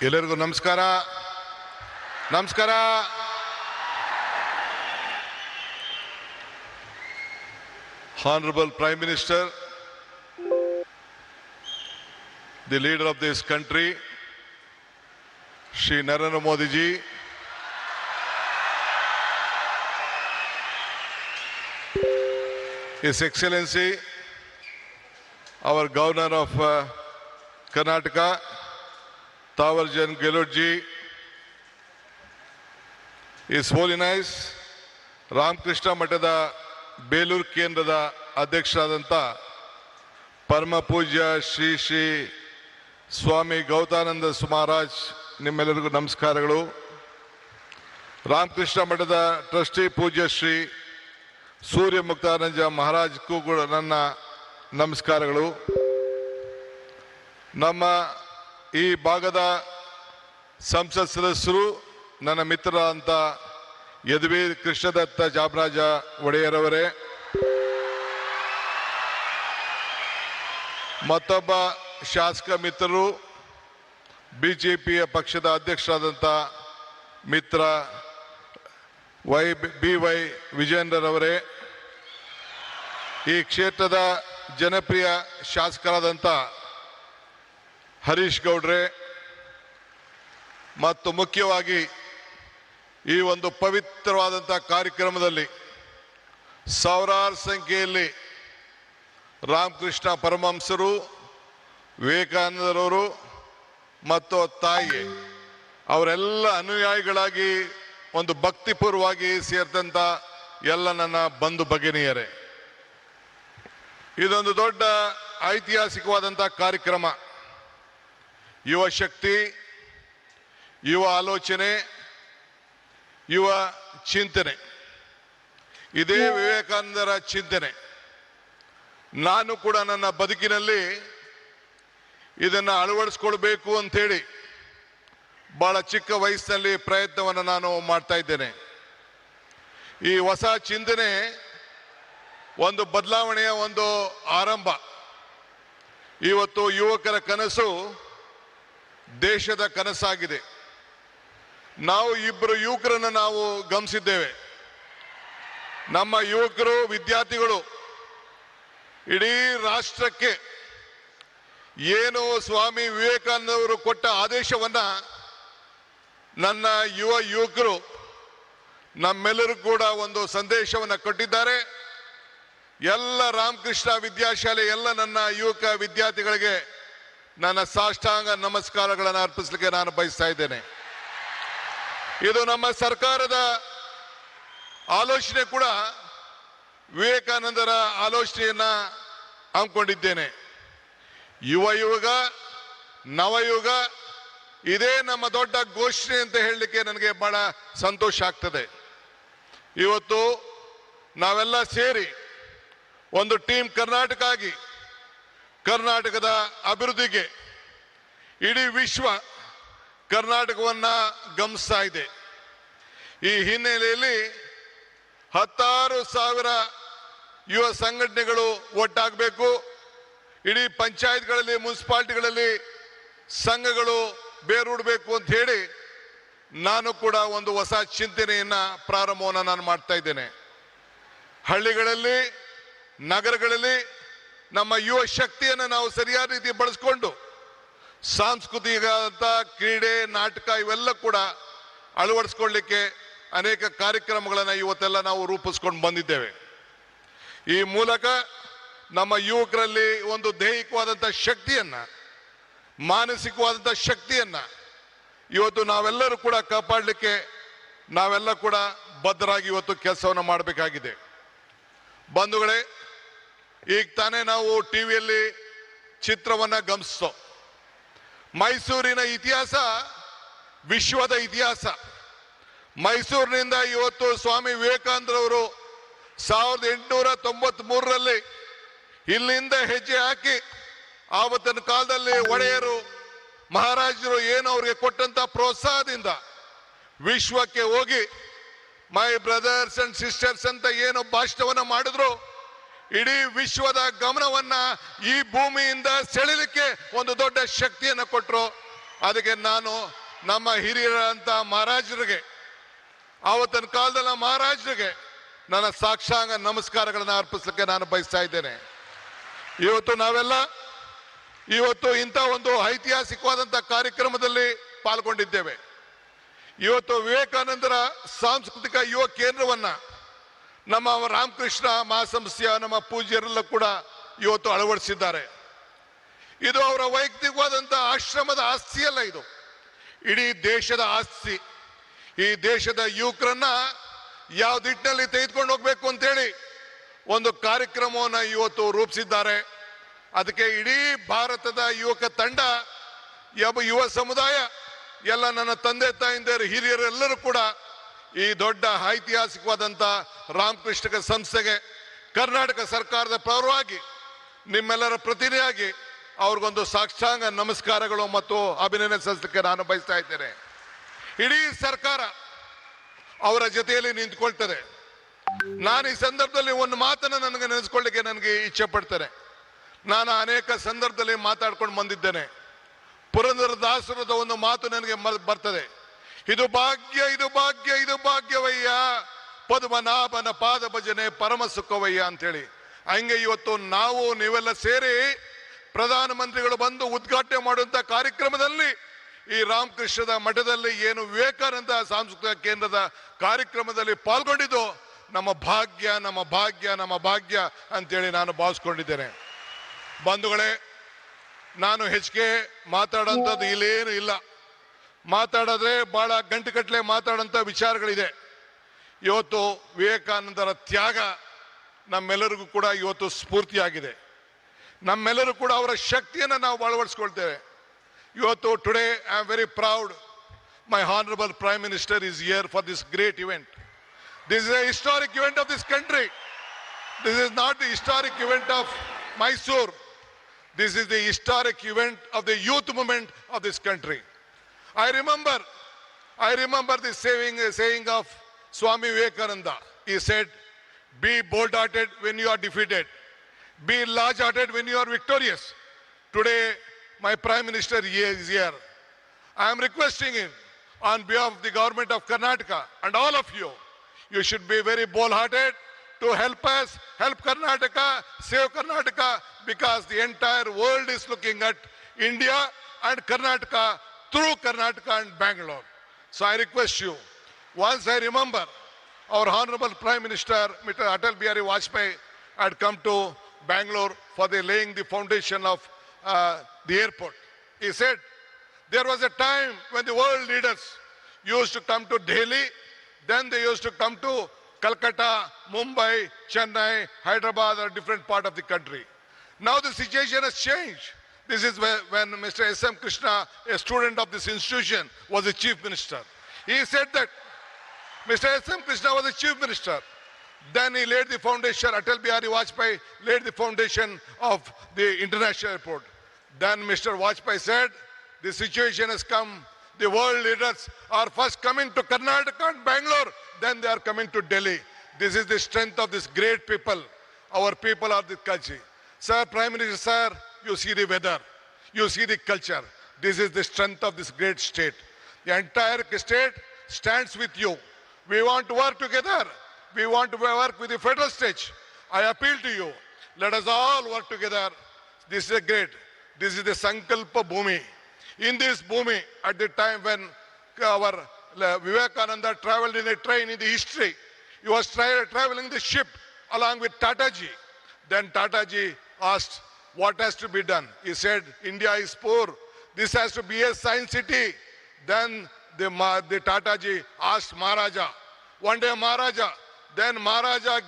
ಎಲ್ಲರಿಗೂ ನಮಸ್ಕಾರ. ನಮಸ್ಕಾರ. Honorable Prime Minister, the leader of this country, Shri Narendra Modi ji, His Excellency, our Governor of Karnataka, Tawarjan Gehlot ji, His Holiness Ramakrishna ಮಠದ ಬೇಲೂರು ಕೇಂದ್ರದ ಅಧ್ಯಕ್ಷರಾದಂಥ ಪರಮ ಪೂಜ್ಯ ಶ್ರೀ ಶ್ರೀ ಸ್ವಾಮಿ ಗೌತಾನಂದ ಮಹಾರಾಜ್, ನಿಮ್ಮೆಲ್ಲರಿಗೂ ನಮಸ್ಕಾರಗಳು. ರಾಮಕೃಷ್ಣ ಮಠದ ಟ್ರಸ್ಟಿ ಪೂಜ್ಯ ಶ್ರೀ ಸೂರ್ಯ ಮುಕ್ತಾನಂದ ಮಹಾರಾಜ್ಗೂ ಕೂಡ ನನ್ನ ನಮಸ್ಕಾರಗಳು. ನಮ್ಮ ಈ ಭಾಗದ ಸಂಸತ್ ಸದಸ್ಯರು, ನನ್ನ ಮಿತ್ರರಾದಂಥ ಯದುವೀರ್ ಕೃಷ್ಣದತ್ತ ಜಾಮರಾಜ ಒಡೆಯರವರೇ, ಮತ್ತೊಬ್ಬ ಶಾಸಕ ಮಿತ್ರರು, ಬಿಜೆಪಿಯ ಪಕ್ಷದ ಅಧ್ಯಕ್ಷರಾದಂಥ ಮಿತ್ರ BY ವಿಜಯೇಂದ್ರರವರೇ, ಈ ಕ್ಷೇತ್ರದ ಜನಪ್ರಿಯ ಶಾಸಕರಾದಂಥ ಹರೀಶ್ ಗೌಡ್ರೆ, ಮತ್ತು ಮುಖ್ಯವಾಗಿ ಈ ಒಂದು ಪವಿತ್ರವಾದಂಥ ಕಾರ್ಯಕ್ರಮದಲ್ಲಿ ಸಾವಿರಾರು ಸಂಖ್ಯೆಯಲ್ಲಿ ರಾಮಕೃಷ್ಣ ಪರಮಹಂಸರು, ವಿವೇಕಾನಂದರವರು ಮತ್ತು ತಾಯಿ ಅವರೆಲ್ಲ ಅನುಯಾಯಿಗಳಾಗಿ ಒಂದು ಭಕ್ತಿಪೂರ್ವವಾಗಿ ಸೇರಿದಂಥ ಎಲ್ಲ ನನ್ನ ಬಂಧು ಭಗಿನಿಯರೇ, ಇದೊಂದು ದೊಡ್ಡ ಐತಿಹಾಸಿಕವಾದಂಥ ಕಾರ್ಯಕ್ರಮ. ಯುವ ಶಕ್ತಿ, ಯುವ ಆಲೋಚನೆ, ಯುವ ಚಿಂತನೆ, ಇದೇ ವಿವೇಕಾನಂದರ ಚಿಂತನೆ. ನಾನು ಕೂಡ ನನ್ನ ಬದುಕಿನಲ್ಲಿ ಇದನ್ನು ಅಳವಡಿಸ್ಕೊಳ್ಬೇಕು ಅಂಥೇಳಿ ಬಹಳ ಚಿಕ್ಕ ವಯಸ್ಸಿನಲ್ಲಿ ಪ್ರಯತ್ನವನ್ನು ನಾನು ಮಾಡ್ತಾ ಇದ್ದೇನೆ. ಈ ಹೊಸ ಚಿಂತನೆ ಒಂದು ಬದಲಾವಣೆಯ ಒಂದು ಆರಂಭ. ಇವತ್ತು ಯುವಕರ ಕನಸು ದೇಶದ ಕನಸಾಗಿದೆ. ನಾವು ಇಬ್ಬರು ಯುವಕರನ್ನು ನಾವು ಗಮನಿಸಿದ್ದೇವೆ. ನಮ್ಮ ಯುವಕರು, ವಿದ್ಯಾರ್ಥಿಗಳು ಇಡೀ ರಾಷ್ಟ್ರಕ್ಕೆ ಏನು ಸ್ವಾಮಿ ವಿವೇಕಾನಂದವರು ಕೊಟ್ಟ ಆದೇಶವನ್ನ ನನ್ನ ಯುವಕರು ನಮ್ಮೆಲ್ಲರೂ ಕೂಡ ಒಂದು ಸಂದೇಶವನ್ನು ಕೊಟ್ಟಿದ್ದಾರೆ. ಎಲ್ಲ ರಾಮಕೃಷ್ಣ ವಿದ್ಯಾಶಾಲೆ ಎಲ್ಲ ನನ್ನ ಯುವಕ ವಿದ್ಯಾರ್ಥಿಗಳಿಗೆ ನನ್ನ ಸಾಷ್ಟಾಂಗ ನಮಸ್ಕಾರಗಳನ್ನು ಅರ್ಪಿಸಲಿಕ್ಕೆ ನಾನು ಬಯಸ್ತಾ ಇದ್ದೇನೆ. ಇದು ನಮ್ಮ ಸರ್ಕಾರದ ಆಲೋಚನೆ ಕೂಡ ವಿವೇಕಾನಂದರ ಆಲೋಚನೆಯನ್ನ ಹಮ್ಮಿಕೊಂಡಿದ್ದೇನೆ. ಯುಗ ನವಯುಗ, ಇದೇ ನಮ್ಮ ದೊಡ್ಡ ಘೋಷಣೆ ಅಂತ ಹೇಳಲಿಕ್ಕೆ ನನಗೆ ಬಹಳ ಸಂತೋಷ ಆಗ್ತದೆ. ಇವತ್ತು ನಾವೆಲ್ಲ ಸೇರಿ ಒಂದು ಟೀಮ್ ಕರ್ನಾಟಕ ಆಗಿ ಕರ್ನಾಟಕದ ಅಭಿವೃದ್ಧಿಗೆ ಇಡೀ ವಿಶ್ವ ಕರ್ನಾಟಕವನ್ನ ಗಮನಿಸ್ತಾ ಇದೆ. ಈ ಹಿನ್ನೆಲೆಯಲ್ಲಿ 16,000 ಯುವ ಸಂಘಟನೆಗಳು ಒಟ್ಟಾಗಬೇಕು. ಇಡೀ ಪಂಚಾಯತ್ಗಳಲ್ಲಿ, ಮುನ್ಸಿಪಾಲಿಟಿಗಳಲ್ಲಿ ಸಂಘಗಳು ಬೇರೂಡಬೇಕು ಅಂತ ಹೇಳಿ ನಾನು ಕೂಡ ಒಂದು ಹೊಸ ಚಿಂತನೆಯನ್ನ ಪ್ರಾರಂಭವನ್ನು ನಾನು ಮಾಡ್ತಾ ಇದ್ದೇನೆ. ಹಳ್ಳಿಗಳಲ್ಲಿ, ನಗರಗಳಲ್ಲಿ ನಮ್ಮ ಯುವ ಶಕ್ತಿಯನ್ನು ನಾವು ಸರಿಯಾದ ರೀತಿ ಬಳಸ್ಕೊಂಡು ಸಾಂಸ್ಕೃತಿಕ ಕ್ರೀಡೆ, ನಾಟಕ ಇವೆಲ್ಲ ಕೂಡ ಅಳವಡಿಸ್ಕೊಳ್ಳಿಕ್ಕೆ ಅನೇಕ ಕಾರ್ಯಕ್ರಮಗಳನ್ನು ಇವತ್ತೆಲ್ಲ ನಾವು ರೂಪಿಸ್ಕೊಂಡು ಬಂದಿದ್ದೇವೆ. ಈ ಮೂಲಕ ನಮ್ಮ ಯುವಕರಲ್ಲಿ ಒಂದು ದೈಹಿಕವಾದಂಥ ಶಕ್ತಿಯನ್ನ, ಮಾನಸಿಕವಾದಂಥ ಶಕ್ತಿಯನ್ನ ಇವತ್ತು ನಾವೆಲ್ಲರೂ ಕೂಡ ಕಾಪಾಡಲಿಕ್ಕೆ ನಾವೆಲ್ಲ ಕೂಡ ಬದ್ಧರಾಗಿ ಇವತ್ತು ಕೆಲಸವನ್ನು ಮಾಡಬೇಕಾಗಿದೆ. ಬಂಧುಗಳೇ, ಈಗ ತಾನೇ ನಾವು ಟಿವಿಯಲ್ಲಿ ಚಿತ್ರವನ್ನ ಗಮನಿಸೋ, ಮೈಸೂರಿನ ಇತಿಹಾಸ ವಿಶ್ವದ ಇತಿಹಾಸ. ಮೈಸೂರಿನಿಂದ ಇವತ್ತು ಸ್ವಾಮಿ ವಿವೇಕಾನಂದರವರು 1893ರಲ್ಲಿ ಇಲ್ಲಿಂದ ಹೆಜ್ಜೆ ಹಾಕಿ ಆವತ್ತಿನ ಕಾಲದಲ್ಲಿ ಒಡೆಯರು, ಮಹಾರಾಜರು ಏನು ಅವ್ರಿಗೆ ಕೊಟ್ಟಂತ ಪ್ರೋತ್ಸಾಹದಿಂದ ವಿಶ್ವಕ್ಕೆ ಹೋಗಿ ಮೈ ಬ್ರದರ್ಸ್ ಅಂಡ್ ಸಿಸ್ಟರ್ಸ್ ಅಂತ ಏನು ಭಾಷಣವನ್ನ ಮಾಡಿದ್ರು, ಇಡೀ ವಿಶ್ವದ ಗಮನವನ್ನ ಈ ಭೂಮಿಯಿಂದ ಸೆಳೆಯಲಿಕ್ಕೆ ಒಂದು ದೊಡ್ಡ ಶಕ್ತಿಯನ್ನು ಕೊಟ್ಟರು. ಅದಕ್ಕೆ ನಾನು ನಮ್ಮ ಹಿರಿಯರಂತ ಮಹಾರಾಜರಿಗೆ, ಆವತ್ತಿನ ಕಾಲದ ಮಹಾರಾಜರಿಗೆ ನನ್ನ ಸಾಕ್ಷಾಂಗ ನಮಸ್ಕಾರಗಳನ್ನು ಅರ್ಪಿಸಲಿಕ್ಕೆ ನಾನು ಬಯಸ್ತಾ ಇದ್ದೇನೆ. ಇವತ್ತು ಇಂಥ ಒಂದು ಐತಿಹಾಸಿಕವಾದಂತಹ ಕಾರ್ಯಕ್ರಮದಲ್ಲಿ ಪಾಲ್ಗೊಂಡಿದ್ದೇವೆ. ಇವತ್ತು ವಿವೇಕಾನಂದರ ಸಾಂಸ್ಕೃತಿಕ ಯುವ ಕೇಂದ್ರವನ್ನ ನಮ್ಮ ರಾಮಕೃಷ್ಣ ಮಹಾಸಂಸ್ಥೆಯ ನಮ್ಮ ಪೂಜ್ಯರೆಲ್ಲ ಕೂಡ ಇವತ್ತು ಅಳವಡಿಸಿದ್ದಾರೆ. ಇದು ಅವರ ವೈಯಕ್ತಿಕವಾದಂತಹ ಆಶ್ರಮದ ಆಸ್ತಿಯಲ್ಲ, ಇದು ಇಡೀ ದೇಶದ ಆಸ್ತಿ. ಈ ದೇಶದ ಯುವಕರನ್ನ ಯಾವ ದಿಟ್ಟಿನಲ್ಲಿ ತೆಗೆದುಕೊಂಡು ಹೋಗ್ಬೇಕು ಅಂತೇಳಿ ಒಂದು ಕಾರ್ಯಕ್ರಮವನ್ನು ಇವತ್ತು ರೂಪಿಸಿದ್ದಾರೆ. ಅದಕ್ಕೆ ಇಡೀ ಭಾರತದ ಯುವಕ ತಂಡ, ಯುವ ಸಮುದಾಯ, ಎಲ್ಲ ನನ್ನ ತಂದೆ ತಾಯಿಂದಿರು, ಹಿರಿಯರೆಲ್ಲರೂ ಕೂಡ ಈ ದೊಡ್ಡ ಐತಿಹಾಸಿಕವಾದಂಥ ರಾಮಕೃಷ್ಣ ಸಂಸ್ಥೆಗೆ ಕರ್ನಾಟಕ ಸರ್ಕಾರದ ಪರವಾಗಿ ನಿಮ್ಮೆಲ್ಲರ ಪ್ರತಿನಿಧಿಯಾಗಿ ಅವ್ರಿಗೊಂದು ಸಾಷ್ಟಾಂಗ ನಮಸ್ಕಾರಗಳು ಮತ್ತು ಅಭಿನಂದನೆ ಸಲ್ಲಿಸಲಿಕ್ಕೆ ನಾನು ಬಯಸ್ತಾ ಇದ್ದೇನೆ. ಇಡೀ ಸರ್ಕಾರ ಅವರ ಜೊತೆಯಲ್ಲಿ ನಿಂತ್ಕೊಳ್ತದೆ. ನಾನು ಈ ಸಂದರ್ಭದಲ್ಲಿ ಒಂದು ಮಾತನ್ನು ನನಗೆ ನೆನೆಸ್ಕೊಳ್ಳಿಕ್ಕೆ ನನಗೆ ಇಚ್ಛೆ ಪಡ್ತೇನೆ. ನಾನು ಅನೇಕ ಸಂದರ್ಭದಲ್ಲಿ ಮಾತಾಡ್ಕೊಂಡು ಬಂದಿದ್ದೇನೆ. ಪುರಂದರದಾಸರದ ಒಂದು ಮಾತು ನನಗೆ ಬರ್ತದೆ, ಇದು ಭಾಗ್ಯ, ಇದು ಭಾಗ್ಯ, ಇದು ಭಾಗ್ಯವಯ್ಯ, ಪದ್ಮನಾಭನ ಪಾದ ಭಜನೆ ಪರಮ ಸುಖವಯ್ಯ ಅಂತೇಳಿ. ಹಂಗೆ ಇವತ್ತು ನಾವು ನೀವೆಲ್ಲ ಸೇರಿ ಪ್ರಧಾನಮಂತ್ರಿಗಳು ಬಂದು ಉದ್ಘಾಟನೆ ಮಾಡುವಂತ ಕಾರ್ಯಕ್ರಮದಲ್ಲಿ ಈ ರಾಮಕೃಷ್ಣದ ಮಠದಲ್ಲಿ ಏನು ವಿವೇಕಾನಂದ ಸಾಂಸ್ಕೃತಿಕ ಕೇಂದ್ರದ ಕಾರ್ಯಕ್ರಮದಲ್ಲಿ ಪಾಲ್ಗೊಂಡಿದ್ದು ನಮ್ಮ ಭಾಗ್ಯ, ನಮ್ಮ ಭಾಗ್ಯ, ನಮ್ಮ ಭಾಗ್ಯ ಅಂತೇಳಿ ನಾನು ಭಾವಿಸ್ಕೊಂಡಿದ್ದೇನೆ. ಬಂಧುಗಳೇ, ನಾನು ಹೆಚ್ಚಿಗೆ ಮಾತಾಡೋಂಥದ್ದು ಇಲ್ಲೇನು ಇಲ್ಲ. ಮಾತಾಡಿದ್ರೆ ಬಹಳ ಗಂಟೆಗಟ್ಟಲೆ ಮಾತಾಡೋಂಥ ವಿಚಾರಗಳಿದೆ. ಇವತ್ತು ವಿವೇಕಾನಂದರ ತ್ಯಾಗ ನಮ್ಮೆಲ್ಲರಿಗೂ ಕೂಡ ಇವತ್ತು ಸ್ಫೂರ್ತಿಯಾಗಿದೆ. ನಮ್ಮೆಲ್ಲರೂ ಕೂಡ ಅವರ ಶಕ್ತಿಯನ್ನು ನಾವು ಅಳವಡಿಸ್ಕೊಳ್ತೇವೆ. ಇವತ್ತು today I am very proud my honourable prime minister is here for this great event. This is A historic event of this country. This is not the historic event of Mysore. This is the historic event of the youth movement of this country. I remember the saying of Swami Vivekananda. He said, be bold-hearted when you are defeated. Be large-hearted when you are victorious. Today, my Prime Minister is here. I am requesting him on behalf of the government of Karnataka and all of you, you should be very bold-hearted to help us, help Karnataka, save Karnataka, because the entire world is looking at India and Karnataka through Karnataka and Bangalore. So I request you, once I remember our Honorable Prime Minister, Mr. Atal Bihari Vajpayee, had come to Bangalore for the laying the foundation of the airport. He said, there was a time when the world leaders used to come to Delhi, then they used to come to Calcutta, Mumbai, Chennai, Hyderabad, or different part of the country. Now the situation has changed. This is when Mr. S.M. Krishna, a student of this institution, was the chief minister. He said that Mr. S.M. Krishna was the chief minister. Then he laid the foundation, Atal Bihari Vajpayee laid the foundation of the international airport. Then Mr. Vajpayee said, the situation has come. The world leaders are first coming to Karnataka and Bangalore, then they are coming to Delhi. This is the strength of this great people. Our people are the culture. Sir, Prime Minister, sir, you see the weather, you see the culture. This is the strength of this great state. The entire state stands with you. We want to work together. We want to work with the federal state. I appeal to you. Let us all work together. This is great. This is the Sankalpa Bhumi. In this Bhumi, at the time when our Vivekananda traveled in a train in the history, he was traveling the ship along with Tataji. Then Tataji asked, what has to be done? He said, India is poor. This has to be a science city. Then the Tataji asked Maharaja. One day Maharaja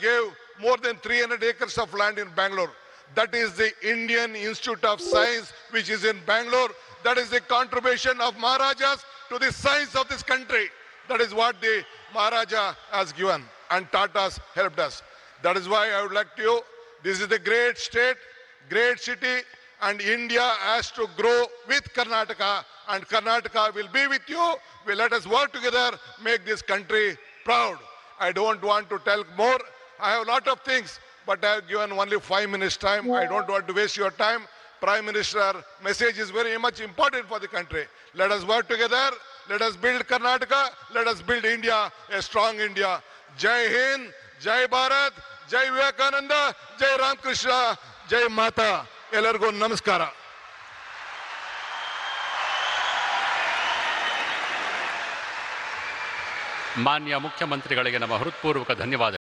gave more than 300 acres of land in Bangalore. That is the Indian Institute of Science, which is in Bangalore. That is the contribution of Maharajas to the science of this country. That is what the Maharaja has given, and Tatas helped us. That is why I would like to, this is the great state, great city, and India has to grow with Karnataka, and Karnataka will be with you. Let us work together, make this country proud. I don't want to tell more. I have a lot of things, but I have given only 5 minutes time. I don't want to waste your time. Prime Minister message is very much important for the country. Let us work together. Let us build Karnataka. Let us build India, a strong India. Jai Hind, Jai Bharat, Jai Vivekananda, Jai Ram Krishna, Jai Mata. ಎಲ್ಲರಿಗೂ ನಮಸ್ಕಾರ. ಮಾನ್ಯ ಮುಖ್ಯಮಂತ್ರಿಗಳಿಗೆ ನಮ್ಮ ಹೃತ್ಪೂರ್ವಕ ಧನ್ಯವಾದ.